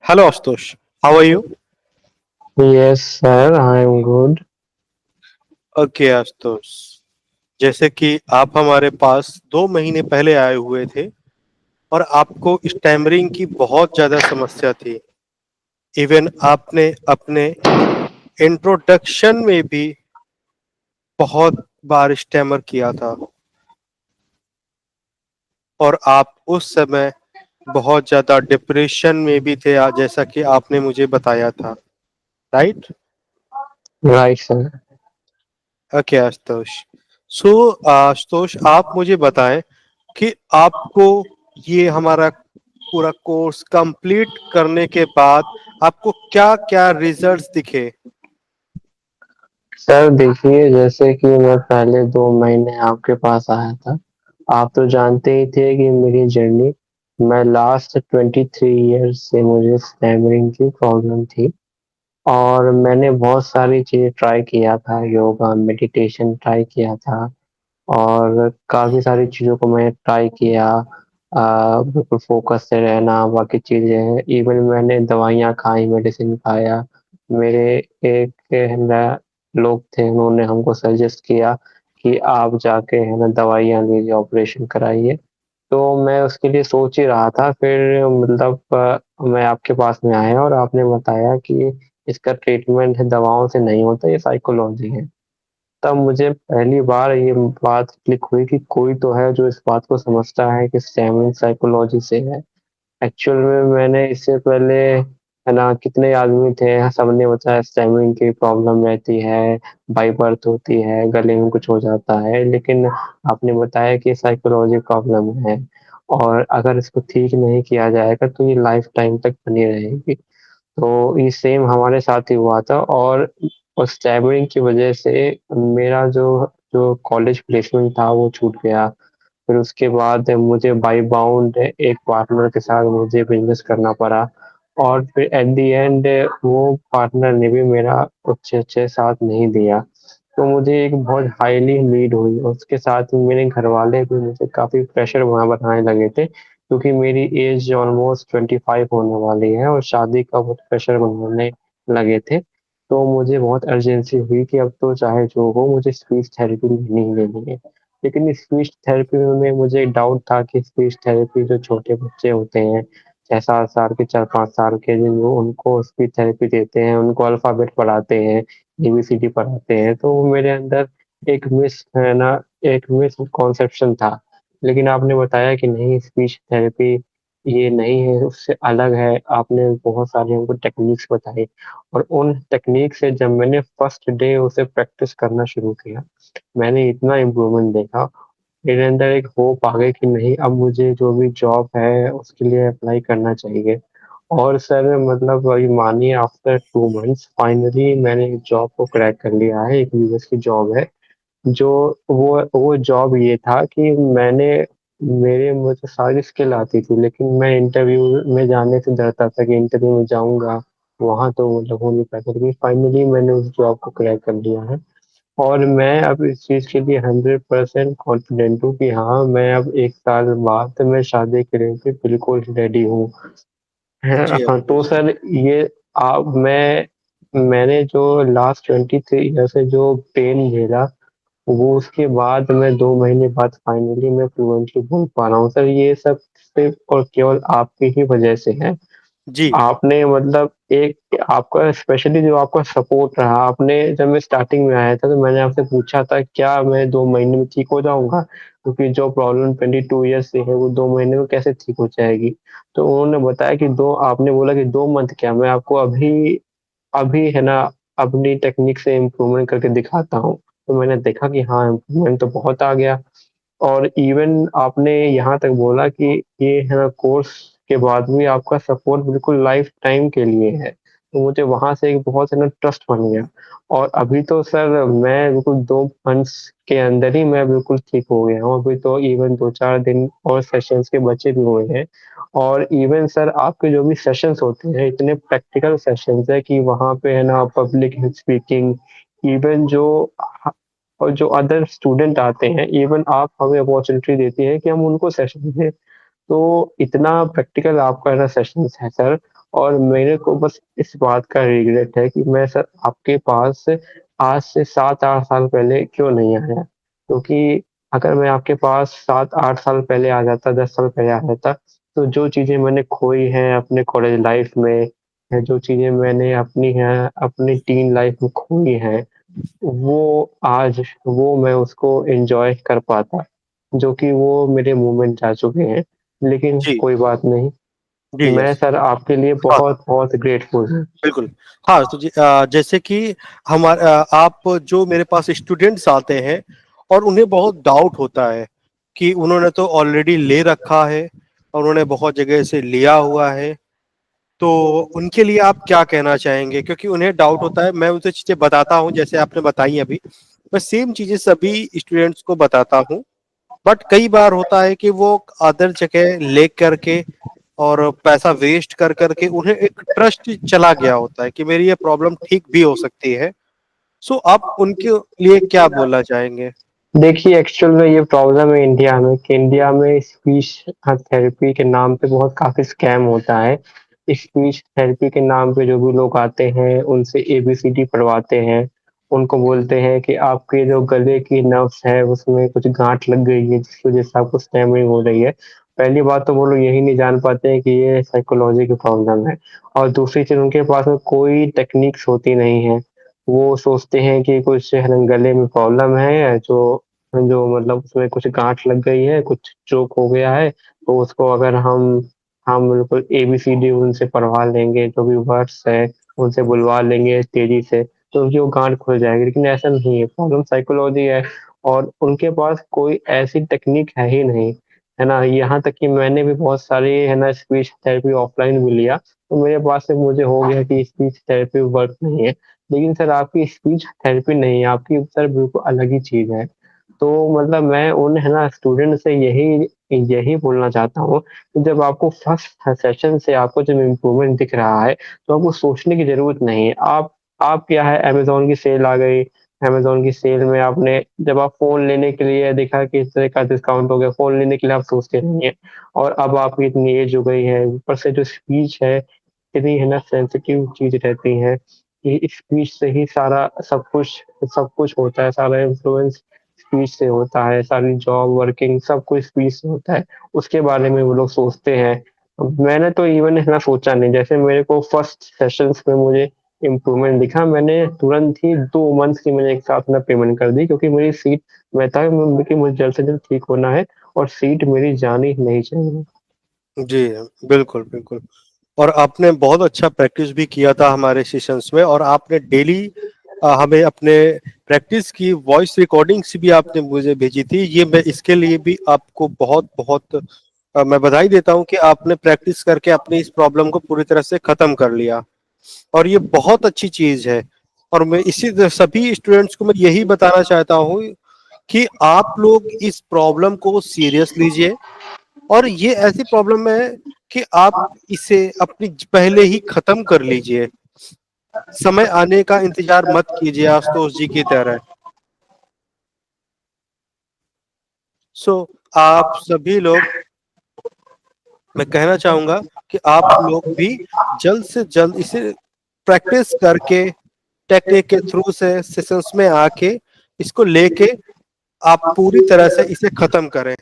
Hello, Astosh. How are you? Yes, sir, I am good. Okay Ashutosh, जैसे कि आप हमारे पास 2 महीने पहले आए हुए थे और आपको स्टैमरिंग की बहुत ज्यादा समस्या थी। इवन आपने अपने इंट्रोडक्शन में भी बहुत बार स्टैमर किया था और आप उस समय बहुत ज्यादा डिप्रेशन में भी थे, जैसा कि आपने मुझे बताया था, right? Right, sir. Okay Ashutosh. So Ashutosh, आप मुझे बताएं कि आपको ये हमारा पूरा कोर्स कंप्लीट करने के बाद आपको क्या-क्या रिजल्ट्स दिखे? सर देखिए, जैसे कि मैं पहले 2 महीने आपके पास आया था। आप तो जानते ही थे कि मेरी जर्नी मैं लास्ट 23 इयर्स से मुझे स्टैमरिंग की प्रॉब्लम थी और मैंने बहुत सारी चीज़ें ट्राई किया था, योगा, मेडिटेशन ट्राई किया था और काफ़ी सारी चीज़ों को मैंने ट्राई किया। बिल्कुल फ़ोकस से रहना, बाकी चीज़ें हैं। इवन मैंने दवाइयाँ खाई, मेडिसिन खाया। मेरे एक है ना लोग थे, उन्होंने हमको सजेस्ट किया कि आप जाके है ना दवाइयाँ लीजिए, ऑपरेशन कराइए। तो मैं उसके लिए सोच ही रहा था, फिर मतलब मैं आपके पास में आया और आपने बताया कि इसका ट्रीटमेंट दवाओं से नहीं होता, ये साइकोलॉजी है। तब मुझे पहली बार ये बात क्लिक हुई कि कोई तो है जो इस बात को समझता है कि स्टैमिंग साइकोलॉजी से है। एक्चुअल में मैंने इससे पहले है ना कितने आदमी थे, सबने बताया स्टैमिंग की प्रॉब्लम रहती है, बाई बर्थ होती है, गले में कुछ हो जाता है, लेकिन आपने बताया कि साइकोलॉजी प्रॉब्लम है और अगर इसको ठीक नहीं किया जाएगा तो ये लाइफ टाइम तक बनी रहेगी। तो ये सेम हमारे साथ ही हुआ था और उस स्टैमरिंग की वजह से मेरा जो जो कॉलेज प्लेसमेंट था वो छूट गया। फिर उसके बाद मुझे बाई बाउंड एक पार्टनर के साथ मुझे बिज़नेस करना पड़ा और फिर एट द एंड वो पार्टनर ने भी मेरा अच्छे-अच्छे साथ नहीं दिया। तो मुझे एक बहुत हाईली नीड हुई, उसके साथ मेरे घरवाले भी मुझे काफ़ी प्रेशर वहाँ बनाने लगे थे क्योंकि मेरी एज ऑलमोस्ट 25 होने वाली है और शादी का बहुत प्रेशर बनाने लगे थे। तो मुझे बहुत अर्जेंसी हुई कि अब तो चाहे जो हो मुझे स्पीच थेरेपी लेनी ही लेनी है। लेकिन स्पीच थेरेपी में मुझे डाउट था कि स्पीच थेरेपी जो छोटे बच्चे होते हैं 6-7 साल के 4-5 साल के जिन वो उनको स्पीच थेरेपी देते हैं, उनको अल्फ़ाबेट पढ़ाते हैं, एबीसीडी पढ़ाते हैं, तो वो मेरे अंदर एक मिस है ना एक मिसकॉन्सेप्शन था। लेकिन आपने बताया कि नहीं स्पीच थेरेपी ये नहीं है, उससे अलग है। आपने बहुत सारी हमको टेक्निक्स बताई और उन टेक्निक से जब मैंने फर्स्ट डे उसे प्रैक्टिस करना शुरू किया, मैंने इतना इम्प्रूवमेंट देखा, मेरे अंदर एक होप आ गई कि नहीं अब मुझे जो भी जॉब है उसके लिए अप्लाई करना चाहिए। और सर मतलब वही मानिए आफ्टर 2 मंथ्स फाइनली मैंने जॉब को क्रैक कर लिया है, एक यूएस की जॉब है। जो वो जॉब ये था कि मैंने मेरे मुझे सारी स्किल आती थी लेकिन मैं इंटरव्यू में जाने से डरता था कि इंटरव्यू में जाऊँगा, वहाँ तो मतलब हो नहीं पाएगा लेकिन फाइनली मैंने उस जॉब को क्रैक कर लिया है। और मैं अब इस चीज़ के लिए 100% कॉन्फिडेंट हूँ कि हाँ, मैं अब 1 साल बाद मैं शादी के लिए बिल्कुल रेडी हूँ। हैं जी, हाँ, तो आशुतोष। सर ये मैंने जो लास्ट 23 ईयर से जो पेन झेला, वो उसके बाद मैं 2 महीने बाद फाइनली मैं फ्लुएंटली बोल पा रहा हूँ। सर ये सब सिर्फ़ और केवल आपकी ही वजह से है। जी, आपने मतलब एक आपका स्पेशली जो आपका सपोर्ट रहा, आपने जब मैं स्टार्टिंग में आया था तो मैंने आपसे पूछा था क्या मैं 2 महीने में ठीक हो जाऊँगा? क्योंकि जो प्रॉब्लम 22 ईयर्स से है वो 2 महीने में कैसे ठीक हो जाएगी? तो उन्होंने बताया कि 2 आपने बोला कि 2 मंथ क्या मैं आपको अभी अभी है ना अपनी टेक्निक से इम्प्रूवमेंट करके दिखाता हूँ। तो मैंने देखा कि हाँ, इम्प्रूवमेंट तो बहुत आ गया। और इवन आपने यहाँ तक बोला कि ये है ना कोर्स के बाद भी आपका सपोर्ट बिल्कुल लाइफ टाइम के लिए है। तो मुझे वहाँ से एक बहुत है ना ट्रस्ट बन गया और अभी तो सर मैं बिल्कुल 2 मंथ्स के अंदर ही मैं बिल्कुल ठीक हो गया हूँ। अभी तो इवन 2-4 दिन और सेशंस के बचे भी हुए हैं और इवन सर आपके जो भी सेशंस होते हैं इतने प्रैक्टिकल सेशंस हैं कि वहाँ पे है ना पब्लिक स्पीकिंग इवन जो ह और जो अदर स्टूडेंट आते हैं, इवन आप हमें अपॉर्च्युनिटी देती हैं कि हम उनको सेशन दें। तो इतना प्रैक्टिकल आपका ना सेशंस है सर और मेरे को बस इस बात का रिग्रेट है कि मैं सर आपके पास आज से 7-8 साल पहले क्यों नहीं आया? क्योंकि अगर मैं आपके पास 7-8 साल पहले आ जाता, 10 साल पहले आ जाता, तो जो चीज़ें मैंने खोई हैं अपने कॉलेज लाइफ़ में या जो चीज़ें मैंने अपनी टीन लाइफ़ में खोई हैं, वो मैं उसको एन्जॉय कर पाता, जो कि वो मेरे मोमेंट जा चुके हैं। लेकिन जी, कोई बात नहीं, जी, मैं यस। सर आपके लिए हाँ, बहुत-बहुत ग्रेटफुल हूँ। बिल्कुल। हाँ, तो जैसे कि आप जो मेरे पास स्टूडेंट्स आते हैं और उन्हें बहुत डाउट होता है कि उन्होंने तो ऑलरेडी ले रखा है और उन्होंने बहुत जगह से लिया हुआ है, तो उनके लिए आप क्या कहना चाहेंगे? क्योंकि उन्हें डाउट होता है, मैं उसे चीज़ें बताता हूँ जैसे आपने बताई अभी, मैं सेम चीज़ें सभी स्टूडेंट्स को बताता हूँ, बट कई बार होता है कि वो अदर जगह ले करके और पैसा वेस्ट कर के उन्हें एक ट्रस्ट चला गया होता है कि मेरी ये प्रॉब्लम ठीक भी हो सकती है। सो आप उनके लिए क्या बोलना चाहेंगे? देखिए, एक्चुअल में ये प्रॉब्लम है इंडिया में कि इंडिया में स्पीच थेरेपी के नाम पे बहुत काफ़ी स्कैम होता है। स्पीच थेरेपी के नाम पे जो भी लोग आते हैं, उनसे एबीसीडी पढ़वाते हैं। उनको बोलते हैं कि आपके जो गले की नर्व्स है, उसमें कुछ गाँठ लग गई है, जिसकी वज़ह से आपको स्टैमरिंग हो रही है। पहली बात तो वो लोग यही नहीं जान पाते हैं कि ये साइकोलॉजी की प्रॉब्लम है और दूसरी चीज़ उनके पास में कोई टेक्निक्स होती नहीं है। वो सोचते हैं कि कुछ है ना गले में प्रॉब्लम है जो जो मतलब उसमें कुछ गाँठ लग गई है, कुछ चोक हो गया है, तो उसको अगर हम बिल्कुल एबीसीडी उनसे पढ़वा लेंगे, जो भी वर्ड्स है, उनसे बुलवा लेंगे तेज़ी से, तो उनकी वो गाँठ खुल जाएगी। लेकिन ऐसा नहीं है, प्रॉब्लम साइकोलॉजी है और उनके पास कोई ऐसी टेक्निक है ही नहीं, है ना? यहाँ तक कि मैंने भी बहुत सारी है ना स्पीच थेरेपी ऑफ़लाइन भी लिया, तो मेरे पास से मुझे हो गया कि स्पीच थेरेपी वर्क नहीं है। लेकिन सर आपकी स्पीच थेरेपी नहीं है, आपकी सर बिल्कुल अलग ही चीज़ है। तो मतलब मैं उन है ना स्टूडेंट से यही यही बोलना चाहता हूँ कि जब आपको फर्स्ट सेशन से आपको जब इम्प्रूवमेंट दिख रहा है, तो आपको सोचने की ज़रूरत नहीं है। आप क्या है अमेज़न की सेल आ गई, अमेज़न की सेल में आपने जब आप फ़ोन लेने के लिए देखा कि इस तरह का डिस्काउंट हो गया, फ़ोन लेने के लिए आप सोचते नहीं हैं और अब आपकी इतनी एज हो गई है, ऊपर से जो स्पीच है, इतनी है ना सेंसिटिव चीज़ रहती है, कि स्पीच से ही सारा सब कुछ होता है, सारा इन्फ्लुएंस स्पीच से होता है, सारी जॉब वर्किंग सब कुछ स्पीच से होता है, उसके बारे में वो लोग सोचते हैं। मैंने तो इवन इतना सोचा नहीं, जैसे मेरे को फर्स्ट सेशंस में मुझे इम्प्रूवमेंट दिखा, मैंने तुरंत ही 2 मंथ्स की मैंने एक साथ में पेमेंट कर दी क्योंकि मेरी सीट मैं था कि मुझे जल्द से जल्द ठीक होना है और सीट मेरी जानी नहीं चाहिए। जी, बिल्कुल, बिल्कुल। और आपने बहुत अच्छा प्रैक्टिस भी किया था हमारे सेशंस में और आपने डेली हमें अपने प्रैक्टिस की वॉइस रिकॉर्डिंग्स भी आपने मुझे भेजी थी। ये मैं इसके लिए भी आपको बहुत-बहुत मैं बधाई देता हूँ कि आपने प्रैक्टिस करके अपनी इस प्रॉब्लम को पूरी तरह से खत्म कर लिया और ये बहुत अच्छी चीज़ है। और मैं इसी तरह सभी स्टूडेंट्स को मैं यही बताना चाहता हूँ कि आप लोग इस प्रॉब्लम को सीरियस लीजिए और ये ऐसी प्रॉब्लम है कि आप इसे अपनी पहले ही खत्म कर लीजिए। समय आने का इंतज़ार मत कीजिए आशुतोष जी की तरह। सो आप सभी लोग मैं कहना चाहूँगा कि आप लोग भी जल्द से जल्द इसे प्रैक्टिस करके टेक्निक के थ्रू से सेशंस में आके इसको लेके आप पूरी तरह से इसे खत्म करें।